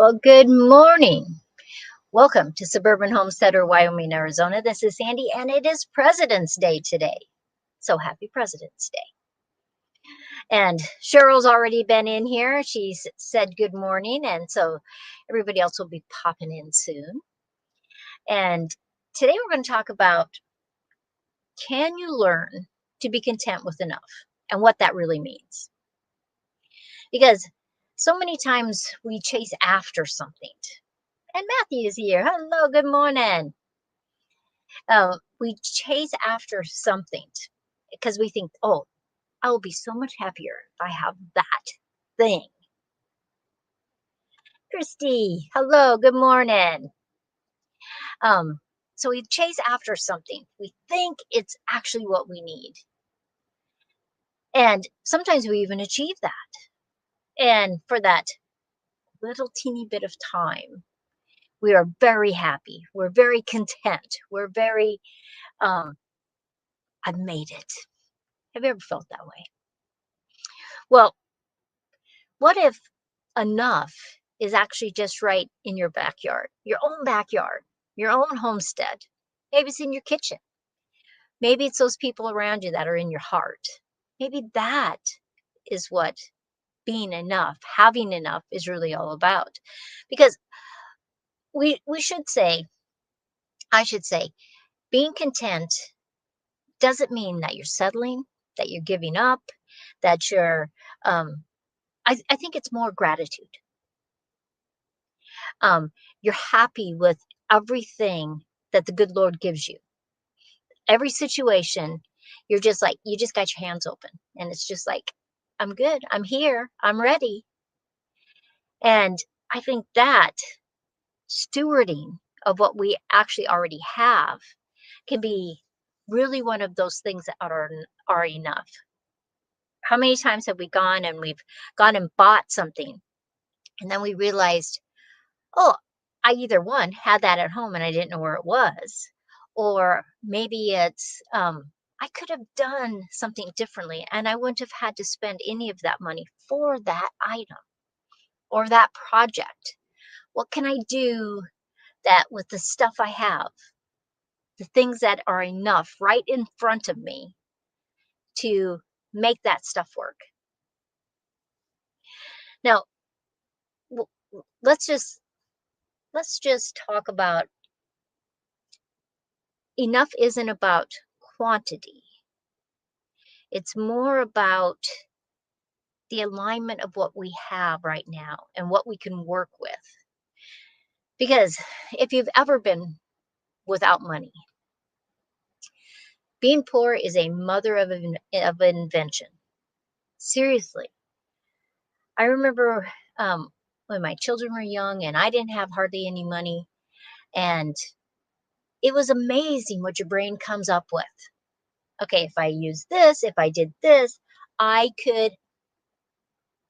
Well, good morning. Welcome to Suburban Homesteader, Wyoming, Arizona. This is Sandy, and it is President's Day today. So happy President's Day. And Cheryl's already been in here. She's said good morning, and so everybody else will be popping in soon. And today we're going to talk about, can you learn to be content with enough and what that really means? Because so many times we chase after something. And Matthew's here. Hello, good morning. We chase after something because we think, oh, I will be so much happier if I have that thing. Christy, hello, good morning. So we chase after something. We think it's actually what we need. And sometimes we even achieve that. And for that little teeny bit of time, we are very happy. We're very content. We're very, I've made it. Have you ever felt that way? Well, what if enough is actually just right in your backyard, your own homestead? Maybe it's in your kitchen. Maybe it's those people around you that are in your heart. Maybe that is what being enough, having enough is really all about. Because we should say, I should say, being content doesn't mean that you're settling, that you're giving up, that you're, I think it's more gratitude. You're happy with everything that the good Lord gives you. Every situation, you're just like, you just got your hands open. And it's just like, I'm good. I'm here. I'm ready. And I think that stewarding of what we actually already have can be really one of those things that are enough. How many times have we gone and bought something, and then we realized, oh, I either one had that at home and I didn't know where it was, or maybe it's I could have done something differently and I wouldn't have had to spend any of that money for that item or that project. What can I do that with the stuff I have, the things that are enough right in front of me to make that stuff work? Now, let's just talk about, enough isn't about quantity. It's more about the alignment of what we have right now and what we can work with. Because if you've ever been without money, being poor is a mother of invention. Seriously. I remember when my children were young and I didn't have hardly any money, and it was amazing what your brain comes up with. Okay, if I use this, if I did this, I could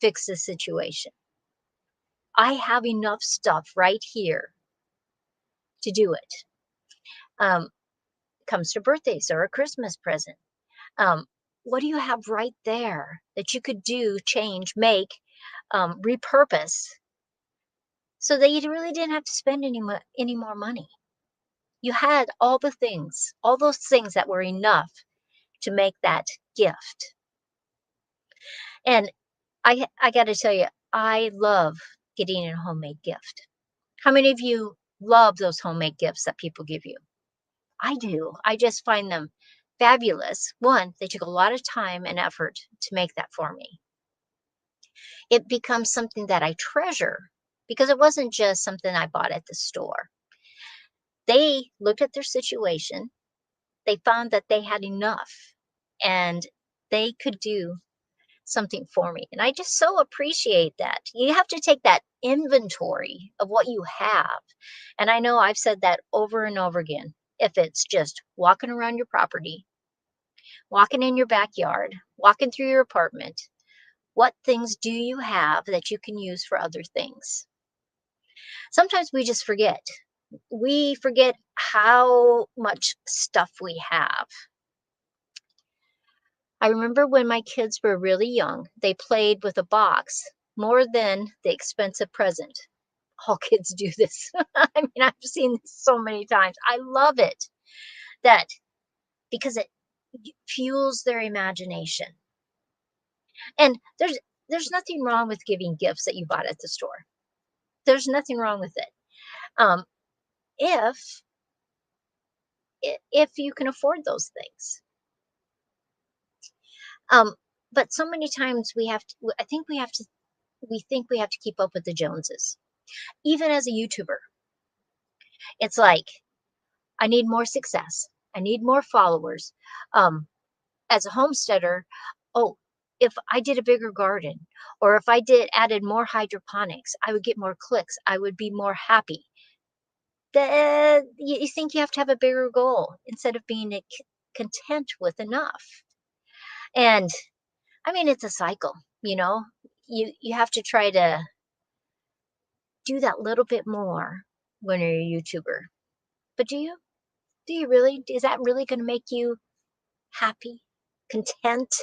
fix the situation. I have enough stuff right here to do it. Comes to birthdays or a Christmas present. What do you have right there that you could do, change, make, repurpose, so that you really didn't have to spend any more money? You had all the things, all those things that were enough to make that gift. And I got to tell you, I love getting a homemade gift. How many of you love those homemade gifts that people give you? I do. I just find them fabulous. One, they took a lot of time and effort to make that for me. It becomes something that I treasure because it wasn't just something I bought at the store. They looked at their situation. They found that they had enough and they could do something for me. And I just so appreciate that. You have to take that inventory of what you have. And I know I've said that over and over again. If it's just walking around your property, walking in your backyard, walking through your apartment, what things do you have that you can use for other things? Sometimes we just forget. We forget how much stuff we have. I remember when my kids were really young, they played with a box more than the expensive present. all kids do this. I mean, I've seen this so many times. I love it that because it fuels their imagination. And there's nothing wrong with giving gifts that you bought at the store. There's nothing wrong with it. Um, if if you can afford those things. Um, but so many times I think we think we have to keep up with the Joneses. Even as a YouTuber, it's like I need more success. I need more followers. Um, as a homesteader, oh, if I did a bigger garden or if I did added more hydroponics, I would get more clicks. I would be more happy. You think you have to have a bigger goal instead of being content with enough. And I mean, it's a cycle, you know. You have to try to do that little bit more when you're a YouTuber. But do you? Do you really? Is that really going to make you happy, content?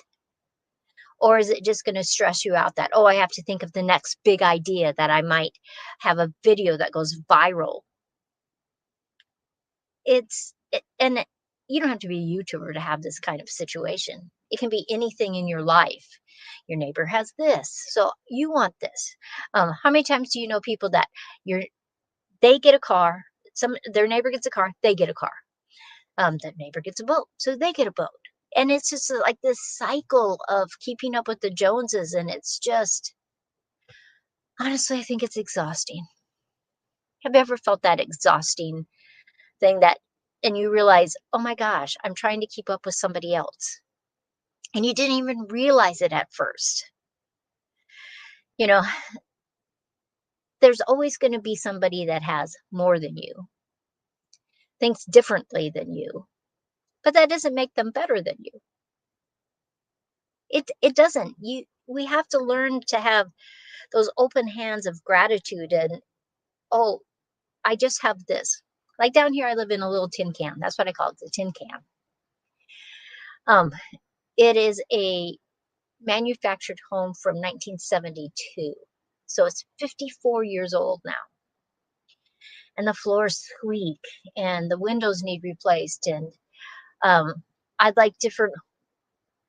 Or is it just going to stress you out that, oh, I have to think of the next big idea that I might have a video that goes viral? And you don't have to be a YouTuber to have this kind of situation. It can be anything in your life. Your neighbor has this, so you want this. How many times do you know people that they get a car, their neighbor gets a car, they get a car. The neighbor gets a boat, so they get a boat. And it's just like this cycle of keeping up with the Joneses, and it's just honestly, I think it's exhausting. Have you ever felt that exhausting thing that and you realize, "Oh my gosh, I'm trying to keep up with somebody else." And you didn't even realize it at first. You know, there's always going to be somebody that has more than you, thinks differently than you, but that doesn't make them better than you. It doesn't. We have to learn to have those open hands of gratitude and, "Oh, I just have this." Like down here, I live in a little tin can. That's what I call it, the tin can. Um, it is a manufactured home from 1972. So it's 54 years old now. And the floors squeak and the windows need replaced. And I'd like different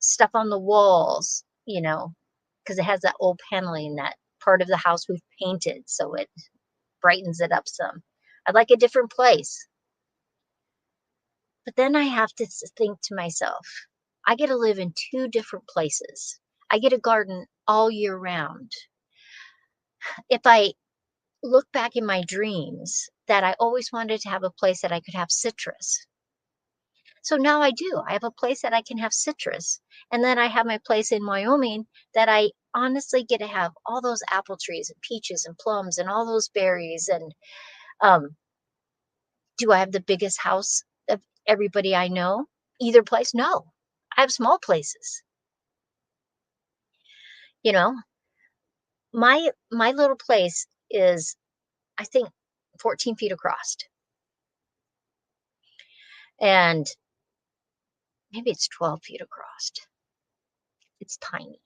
stuff on the walls, because it has that old paneling, that part of the house we've painted. So it brightens it up some. I'd like a different place. But then I have to think to myself, I get to live in two different places. I get a garden all year round. If I look back in my dreams that I always wanted to have a place that I could have citrus. So now I do. I have a place that I can have citrus. And then I have my place in Wyoming that I honestly get to have all those apple trees and peaches and plums and all those berries. And um, do I have the biggest house of everybody I know? Either place? No. I have small places. You know, my little place is, I think, 14 feet across. And maybe it's 12 feet across. It's tiny,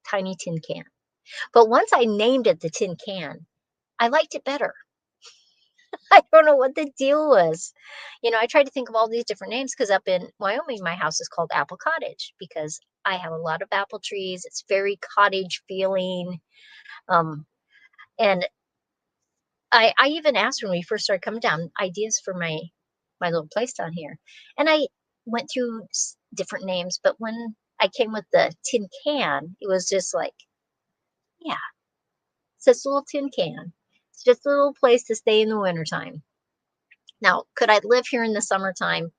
tiny tin can. But once I named it the tin can, I liked it better. I don't know what the deal was. I tried to think of all these different names because up in Wyoming, my house is called Apple Cottage because I have a lot of apple trees. It's very cottage feeling. Um, and I even asked when we first started coming down ideas for my little place down here. And I went through different names, but when I came with the tin can, it was just like, yeah, it's this little tin can. It's just a little place to stay in the wintertime. Now, could I live here in the summertime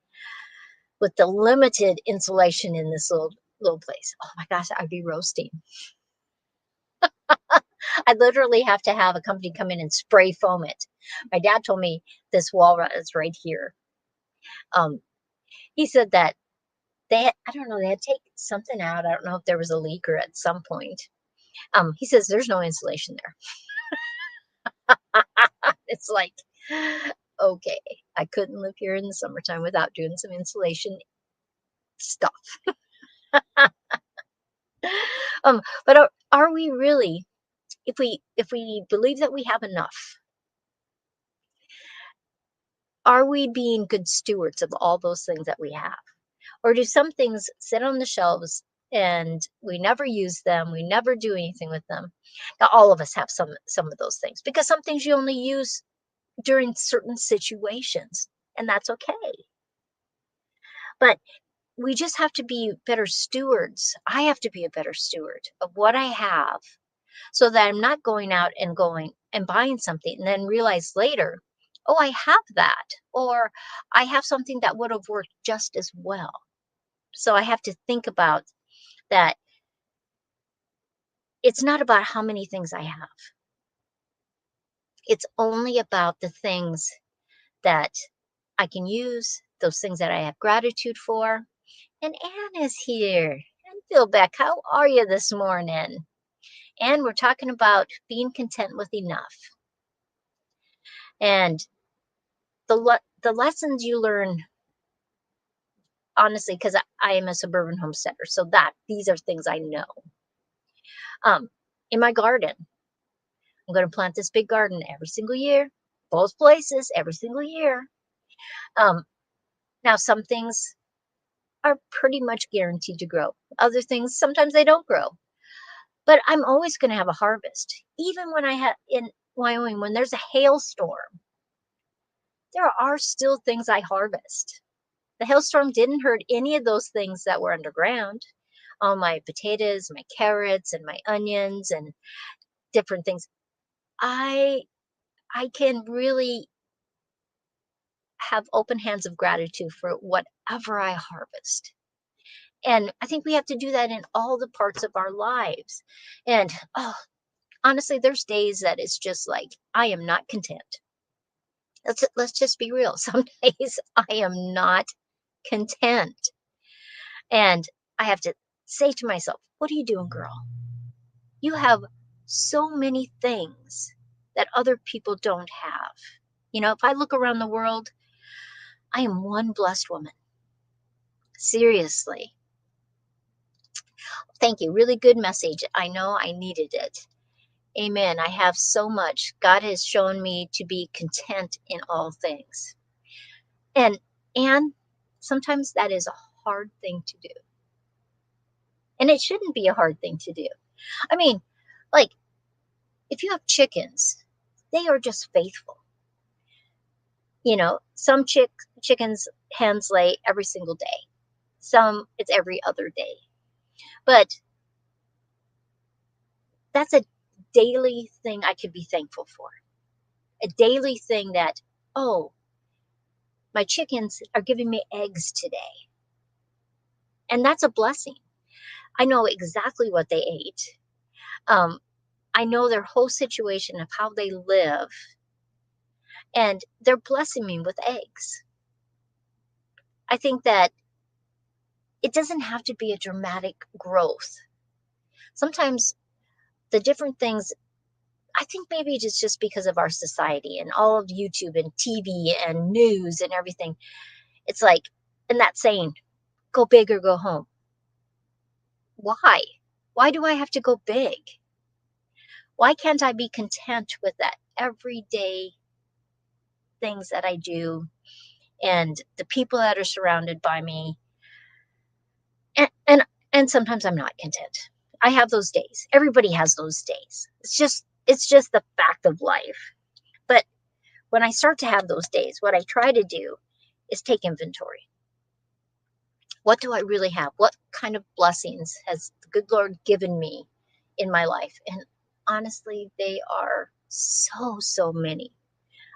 with the limited insulation in this little place? Oh my gosh, I'd be roasting. I'd literally have to have a company come in and spray foam it. My dad told me this wall is right here. Um, he said that I don't know, they had to take something out. I don't know if there was a leak or at some point. He says there's no insulation there. It's like, okay, I couldn't live here in the summertime without doing some insulation stuff. But are we really if we believe that we have enough, are we being good stewards of all those things that we have? Or do some things sit on the shelves and we never use them, we never do anything with them? Now, all of us have some of those things, because some things you only use during certain situations, and that's okay. But we just have to be better stewards. I have to be a better steward of what I have, so that I'm not going out and going and buying something and then realize later, oh, I have that, or I have something that would have worked just as well. So I have to think about that. It's not about how many things I have. It's only about the things that I can use, those things that I have gratitude for. And Anne is here. And Phil Beck, how are you this morning? And we're talking about being content with enough. And the lessons you learn, honestly, because I am a suburban homesteader, so that these are things I know. In my garden, I'm going to plant this big garden every single year, both places every single year. Um, Now, some things are pretty much guaranteed to grow. Other things, sometimes they don't grow. But I'm always going to have a harvest. Even when I have in Wyoming, when there's a hailstorm, there are still things I harvest. The hailstorm didn't hurt any of those things that were underground. All my potatoes, my carrots, and my onions, and different things. I I can really have open hands of gratitude for whatever I harvest. And I think we have to do that in all the parts of our lives. And oh, honestly, there's days that it's just like I am not content. Let's just be real. Some days I am not content. And I have to say to myself, what are you doing, girl? You have so many things that other people don't have. If I look around the world, I am one blessed woman. Seriously. Thank you. Really good message. I know I needed it. Amen. I have so much. God has shown me to be content in all things. And sometimes that is a hard thing to do. And it shouldn't be a hard thing to do. I mean, like, if you have chickens, they are just faithful. Some chickens, hens lay every single day. Some, it's every other day. But that's a daily thing I could be thankful for. A daily thing that, oh, my chickens are giving me eggs today. And that's a blessing. I know exactly what they ate. Um, I know their whole situation of how they live. And they're blessing me with eggs. I think that it doesn't have to be a dramatic growth. Sometimes the different things, I think maybe it's just because of our society and all of YouTube and TV and news and everything. It's like, and that saying, go big or go home. Why? Why do I have to go big? Why can't I be content with that everyday things that I do and the people that are surrounded by me? And sometimes I'm not content. I have those days. Everybody has those days. It's just the fact of life. But when I start to have those days, what I try to do is take inventory. What do I really have? What kind of blessings has the good Lord given me in my life? And honestly, they are so many.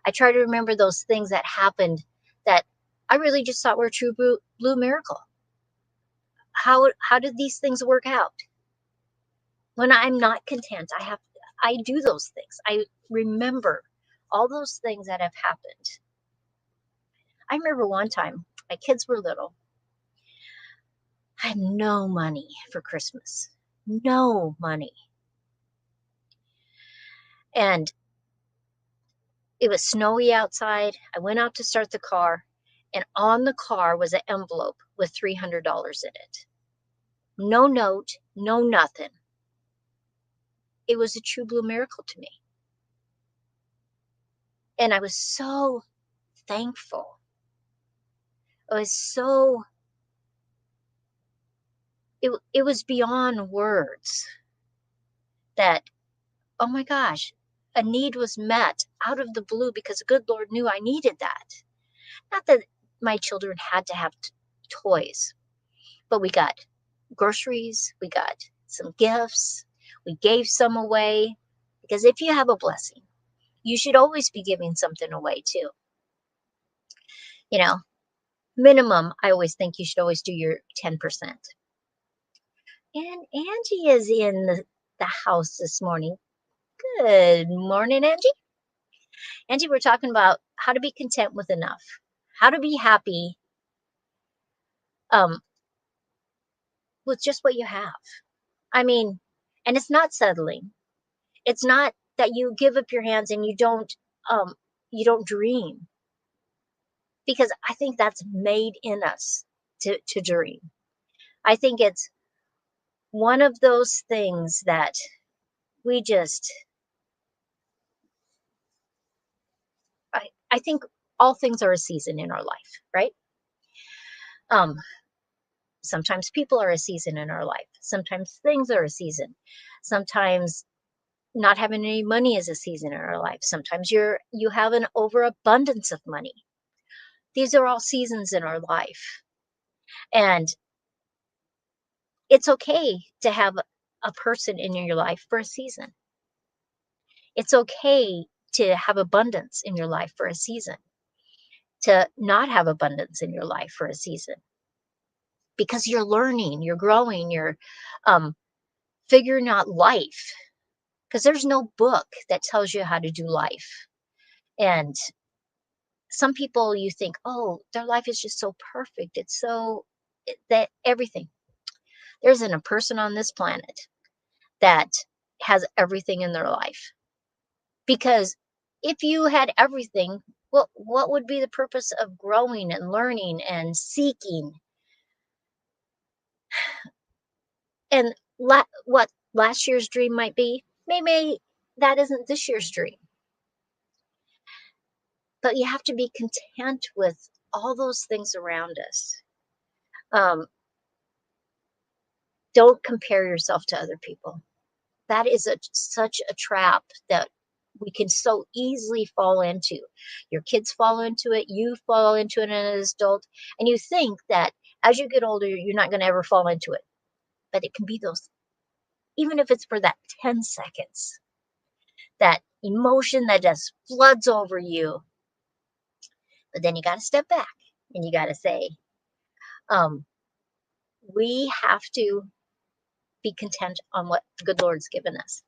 I try to remember those things that happened that I really just thought were a true blue miracle. How did these things work out? When I'm not content, I do those things. I remember all those things that have happened. I remember one time my kids were little. I had no money for Christmas. No money. And it was snowy outside. I went out to start the car, and on the car was an envelope with $300 in it. No note, no nothing. it was a true blue miracle to me. And I was so thankful. I was so, it was beyond words that, oh my gosh, a need was met out of the blue because the good Lord knew I needed that. Not that my children had to have toys, but we got groceries, we got some gifts, we gave some away. Because if you have a blessing, you should always be giving something away too. You know, minimum, I always think you should always do your 10%. And Angie is in the house this morning. Good morning, Angie. Angie, we're talking about how to be content with enough, how to be happy um, with just what you have. I mean, and it's not settling. It's not that you give up your hands and um, you don't dream, because I think that's made in us to dream. I think it's one of those things that we just, I think all things are a season in our life, right? Um, Sometimes people are a season in our life. Sometimes things are a season. Sometimes not having any money is a season in our life. Sometimes you have an overabundance of money. These are all seasons in our life. And it's okay to have a person in your life for a season. It's okay to have abundance in your life for a season, to not have abundance in your life for a season, because you're learning, you're growing, you're um, figuring out life. Because there's no book that tells you how to do life. And some people, you think, oh, their life is just so perfect. It's so that everything. There isn't a person on this planet that has everything in their life. Because if you had everything, what would be the purpose of growing and learning and seeking? And what last year's dream might be, maybe that isn't this year's dream. But you have to be content with all those things around us. Um, don't compare yourself to other people. That is such a trap that we can so easily fall into. Your kids fall into it, you fall into it as an adult, and you think that as you get older, you're not going to ever fall into it. But it can be those, even if it's for that 10 seconds, that emotion that just floods over you. But then you got to step back and you got to say, um, we have to be content on what the good Lord's given us.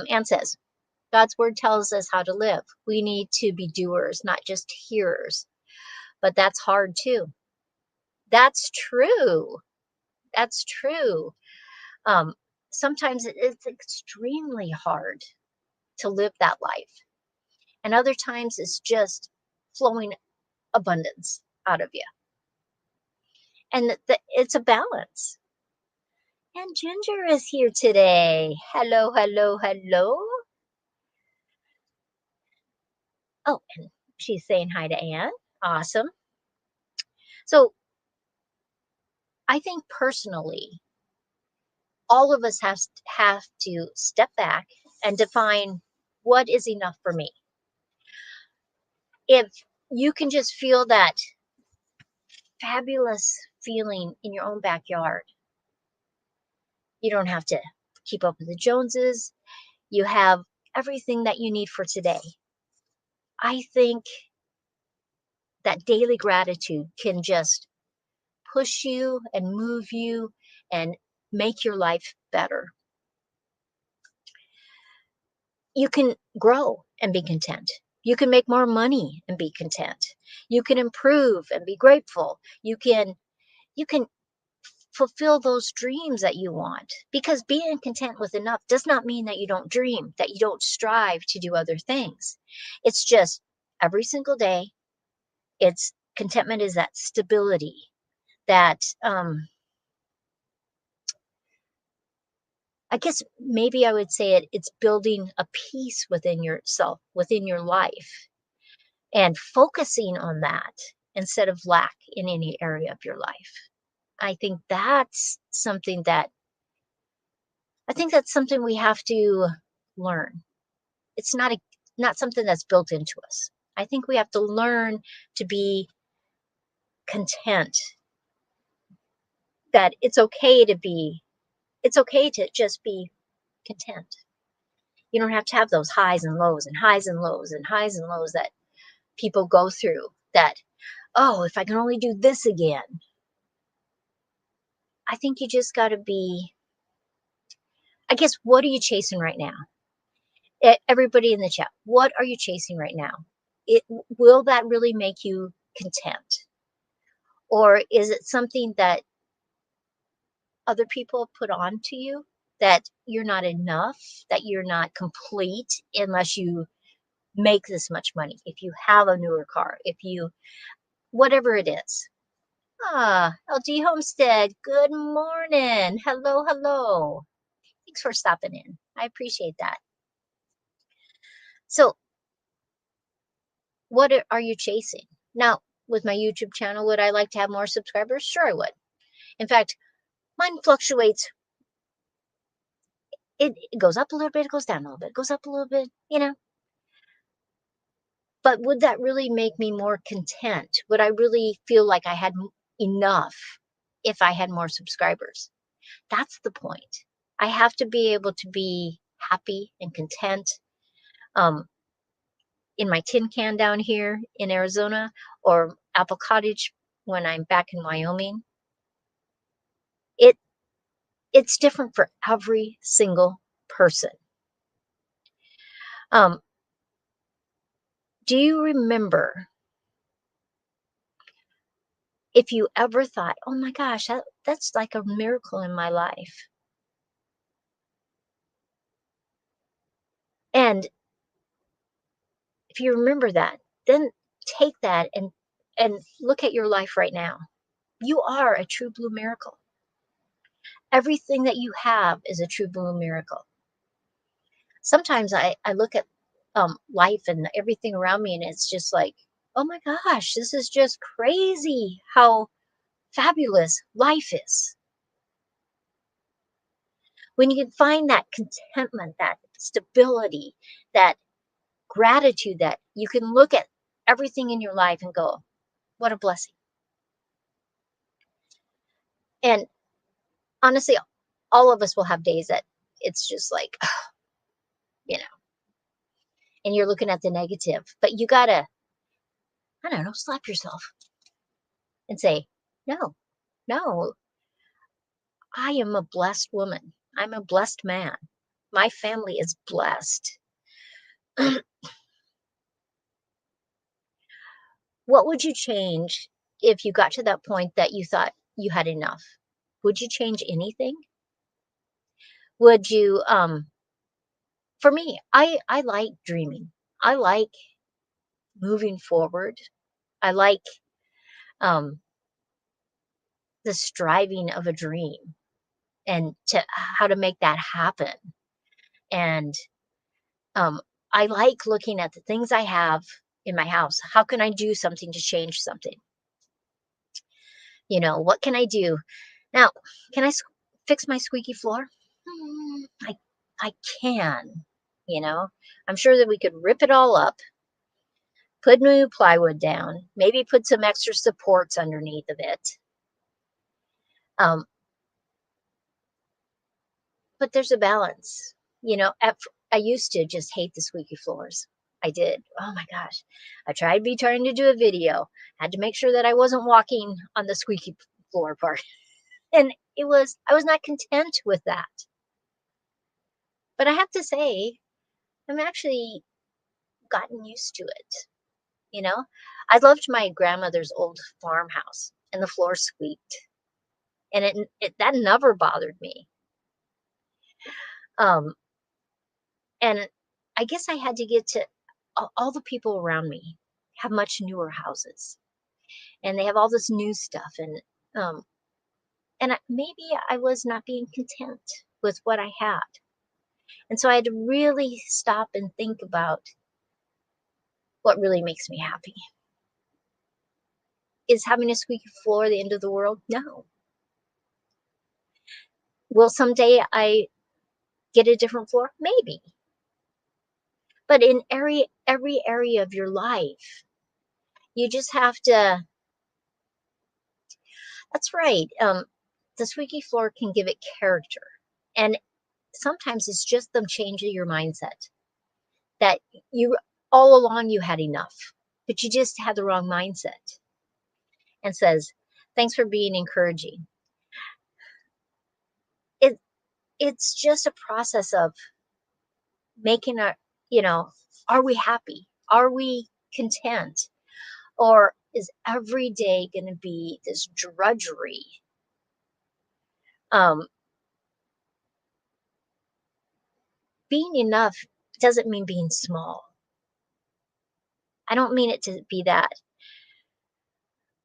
Anne says, God's word tells us how to live. We need to be doers, not just hearers. But that's hard too. That's true. That's true. Um, Sometimes it's extremely hard to live that life. And other times it's just flowing abundance out of you. And it's a balance. And Ginger is here today. Hello, hello, hello. Oh, and she's saying hi to Anne. Awesome. So I think personally, all of us have to step back and define what is enough for me. If you can just feel that fabulous feeling in your own backyard, you don't have to keep up with the Joneses. You have everything that you need for today. I think that daily gratitude can just push you and move you and make your life better. You can grow and be content. You can make more money and be content. You can improve and be grateful. You can fulfill those dreams that you want, because being content with enough does not mean that you don't dream, that you don't strive to do other things. It's just every single day, it's contentment is that stability, that I guess maybe I would say it's building a peace within yourself, within your life, and focusing on that instead of lack in any area of your life. I think that's something that we have to learn. It's not something that's built into us. I think we have to learn to be content, that it's okay to just be content. You don't have to have those highs and lows and highs and lows and highs and lows that people go through, that, oh, if I can only do this again. I think you just got to be, I guess, what are you chasing right now? Everybody in the chat, what are you chasing right now? Will that really make you content? Or is it something that other people put on to you, that you're not enough, that you're not complete unless you make this much money, if you have a newer car, if you, whatever it is. Ah, LG Homestead, good morning. Hello, hello. Thanks for stopping in. I appreciate that. So, what are you chasing? Now, with my YouTube channel, would I like to have more subscribers? Sure, I would. In fact, mine fluctuates. It goes up a little bit, it goes down a little bit, it goes up a little bit, you know. But would that really make me more content? Would I really feel like I had enough if I had more subscribers? That's the point. I have to be able to be happy and content. In my tin can down here in Arizona, or Apple Cottage when I'm back in Wyoming, it it's different for every single person. Um, do you remember if you ever thought, oh my gosh, that's like a miracle in my life? And if you remember that, then take that and look at your life right now. You are a true blue miracle. Everything that you have is a true blue miracle. Sometimes I look at life and everything around me, and it's just like, oh my gosh, this is just crazy how fabulous life is. When you can find that contentment, that stability, that gratitude, that you can look at everything in your life and go, what a blessing. And honestly, all of us will have days that it's just like, you know, and you're looking at the negative, but you gotta, I don't know, slap yourself and say, no, no, I am a blessed woman. I'm a blessed man. My family is blessed. What would you change if you got to that point that you thought you had enough? Would you change anything? Would you, for me, I like dreaming. I like moving forward. I like, um, the striving of a dream, and to how to make that happen. And um, I like looking at the things I have in my house. How can I do something to change something? You know, what can I do? Now, can I fix my squeaky floor? I can, you know. I'm sure that we could rip it all up, put new plywood down, maybe put some extra supports underneath of it. Um, but there's a balance. You know, I used to just hate the squeaky floors. I did. Oh my gosh. I tried trying to do a video. Had to make sure that I wasn't walking on the squeaky floor part. And I was not content with that. But I have to say, I'm actually gotten used to it. You know, I loved my grandmother's old farmhouse, and the floor squeaked, and it that never bothered me. Um, and I guess I had to get to all the people around me have much newer houses, and they have all this new stuff, and maybe I was not being content. with what I had. And so I had to really stop and think about what really makes me happy. Is having a squeaky floor the end of the world? No. Will someday I get a different floor? Maybe. But in every area of your life, you just have to, that's right. The squeaky floor can give it character. And sometimes it's just them changing your mindset that you all along you had enough, but you just had the wrong mindset. And says, thanks for being encouraging. It it's just a process of making a, you know, are we happy? Are we content? Or is every day going to be this drudgery? Um, being enough doesn't mean being small. I don't mean it to be that.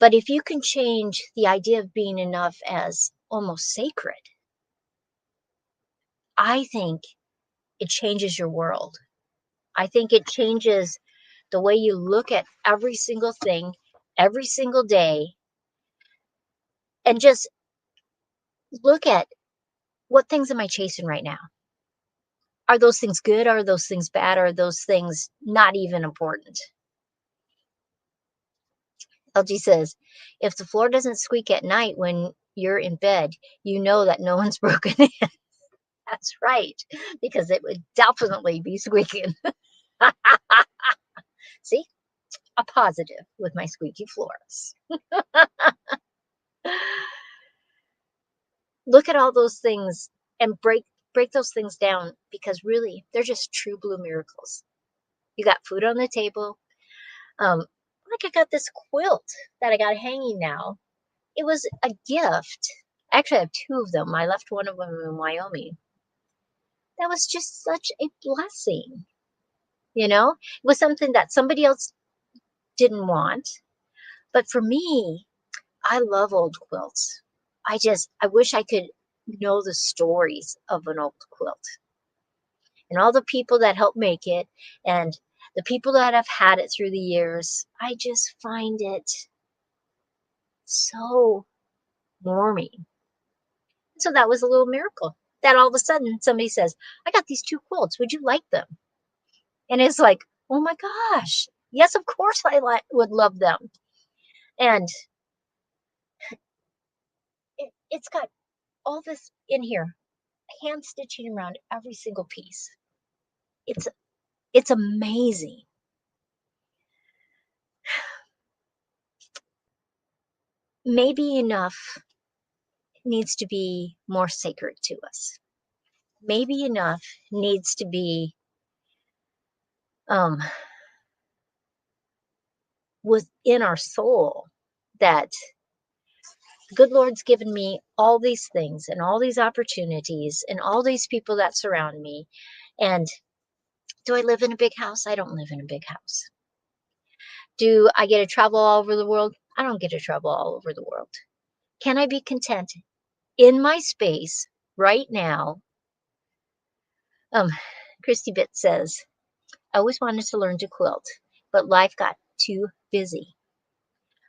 But if you can change the idea of being enough as almost sacred, I think it changes your world. I think it changes the way you look at every single thing, every single day, and just look at what things am I chasing right now? Are those things good? Are those things bad? Are those things not even important? LG says, if the floor doesn't squeak at night when you're in bed, you know that no one's broken in. That's right, because it would definitely be squeaking. See, a positive with my squeaky floors. Look at all those things and break those things down, because really they're just true blue miracles. You got food on the table. Like I got this quilt that I got hanging now. It was a gift. I actually have two of them. I left one of them in Wyoming. That was just such a blessing. It was something that somebody else didn't want. But for me, I love old quilts. I wish I could know the stories of an old quilt and all the people that helped make it and the people that have had it through the years. I just find it so warming. So that was a little miracle that all of a sudden somebody says, I got these two quilts. Would you like them? And it's like, oh my gosh. Yes, of course would love them. And it's got all this in here, hand stitching around every single piece. It's amazing. Maybe enough needs to be more sacred to us. Maybe enough needs to be within our soul, that the good Lord's given me all these things and all these opportunities and all these people that surround me. And do I live in a big house? I don't live in a big house. Do I get to travel all over the world? I don't get to travel all over the world. Can I be content in my space right now? Christy Bitt says, I always wanted to learn to quilt, but life got too busy.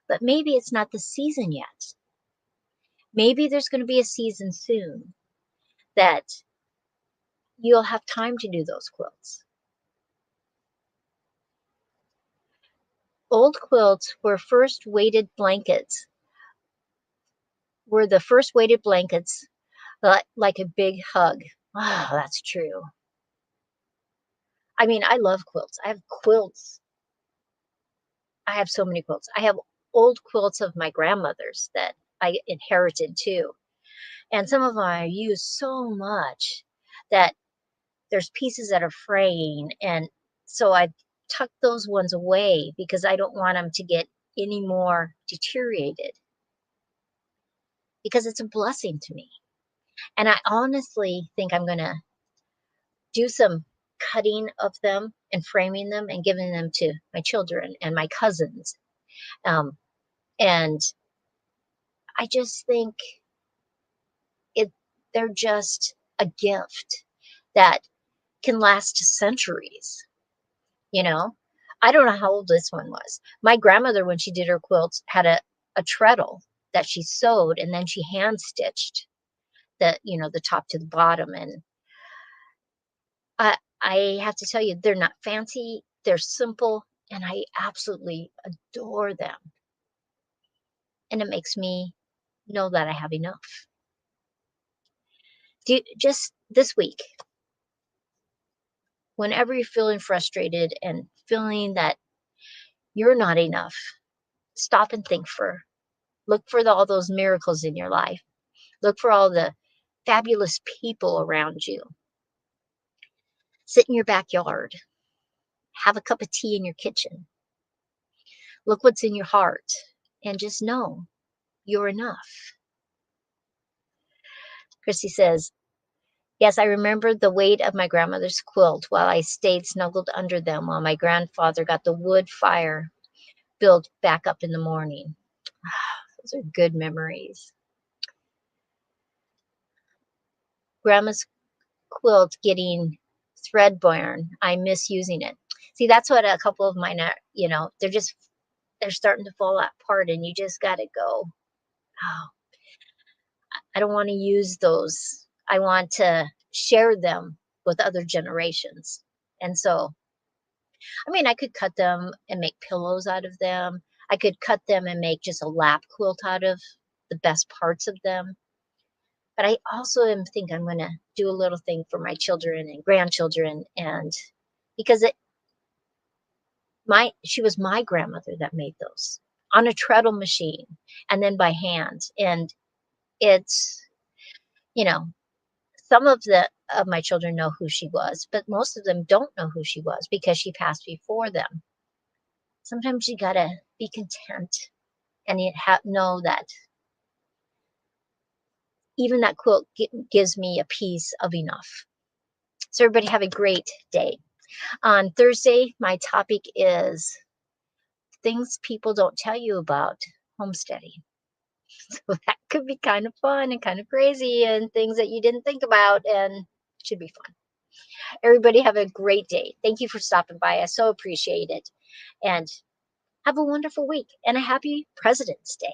But maybe it's not the season yet. Maybe there's going to be a season soon that you'll have time to do those quilts. Old quilts were the first weighted blankets, like a big hug. Oh, that's true. I mean, I love quilts. I have quilts. I have so many quilts. I have old quilts of my grandmother's that I inherited too. And some of them I use so much that there's pieces that are fraying. And so I tuck those ones away because I don't want them to get any more deteriorated, because it's a blessing to me. And I honestly think I'm going to do some cutting of them and framing them and giving them to my children and my cousins. And I just think they're just a gift that can last centuries, you know? I don't know how old this one was. My grandmother, when she did her quilts, had a treadle that she sewed, and then she hand stitched the top to the bottom. And I have to tell you, they're not fancy, they're simple, and I absolutely adore them. And it makes me know that I have enough. Just this week, whenever you're feeling frustrated and feeling that you're not enough, stop and look for all those miracles in your life. Look for all the fabulous people around you. Sit in your backyard. Have a cup of tea in your kitchen. Look what's in your heart and just know you're enough. Christy says, yes, I remember the weight of my grandmother's quilt while I stayed snuggled under them while my grandfather got the wood fire built back up in the morning. Those are good memories. Grandma's quilt getting threadbare. I miss using it. See, that's what a couple of mine are, they're starting to fall apart, and you just got to go, oh, I don't want to use those. I want to share them with other generations. And so, I mean, I could cut them and make pillows out of them. I could cut them and make just a lap quilt out of the best parts of them. But I also think I'm going to do a little thing for my children and grandchildren, and because she was my grandmother that made those on a treadle machine and then by hand. And it's, you know, some of my children know who she was, but most of them don't know who she was because she passed before them. Sometimes you gotta be content and know that even that quilt gives me a piece of enough. So everybody have a great day. On Thursday, my topic is things people don't tell you about homesteading. So that could be kind of fun and kind of crazy and things that you didn't think about, and it should be fun. Everybody have a great day. Thank you for stopping by. I so appreciate it. And have a wonderful week and a happy President's Day.